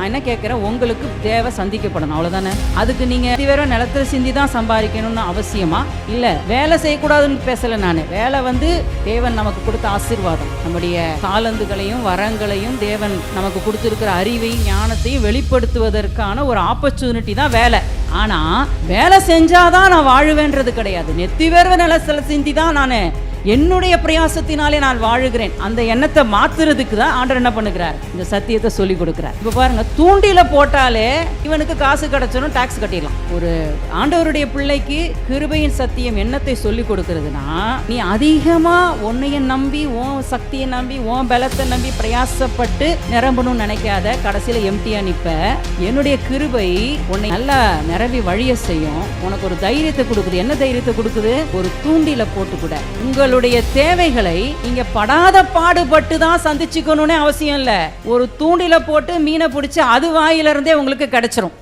நான் என்ன கேட்குறேன், உங்களுக்கு தேவை சந்திக்கப்படணும், அவ்வளோதானே. அதுக்கு நீங்கள் வேற நிலத்தில் சிந்தி தான் சம்பாதிக்கணும்னு அவசியமா இல்லை. வேலை செய்யக்கூடாதுன்னு பேசலை நான். வேலை தேவன் நமக்கு கொடுத்த ஆசீர்வாதம். நம்முடைய தாளந்துகளையும் வரங்களையும் தேவன் நமக்கு கொடுத்துருக்கிற அறிவையும் ஞானத்தையும் வெளிப்படுத்துவதற்கான ஒரு ஆப்பர்ச்சுனிட்டி தான் வேலை. ஆனா வேலை செஞ்சாதான் நான் வாழுவேன்றது கிடையாது. நெத்தி வேர்வை நிலத்தில் சிந்தி தான் நான் என்னுடைய பிரயாசத்தினாலே நான் வாழுகிறேன். அந்த எண்ணத்தை மாத்துறதுக்கு தான் ஆண்டவர் என்ன பண்ணுகிறார், இந்த சத்தியத்தை சொல்லி கொடுக்கிறார். இப்ப பாருங்க, தூண்டில போட்டாலே இவனுக்கு காசு கிடைச்சனும் டாக்ஸ் கட்டிடலாம். ஒரு ஆண்டவருடைய பிள்ளைக்கு கிருபையின் சத்தியம் எண்ணத்தை சொல்லி கொடுக்கிறதுனா, நீ அதிகமா உன்னைய நம்பி, உன் சக்தியை நம்பி, உன் பலத்தை நம்பி பிரயாசப்பட்டு நிரம்பணும்னு நினைக்காத. கடைசியில எம்டியா நிப்ப. என்னுடைய கிருபை உன்னை நல்லா நிரம்பி வழிய செய்யும். உனக்கு ஒரு தைரியத்தை கொடுக்குது. என்ன தைரியத்தை கொடுக்குது? ஒரு தூண்டில போட்டு கூட உங்களுடைய தேவைகளை நீங்க படாத பாடுபட்டு தான் சந்திச்சுக்கணும்னு அவசியம் இல்லை. ஒரு தூண்டில போட்டு மீனை பிடிச்சி அது வாயிலிருந்தே உங்களுக்கு கிடைச்சிரும்.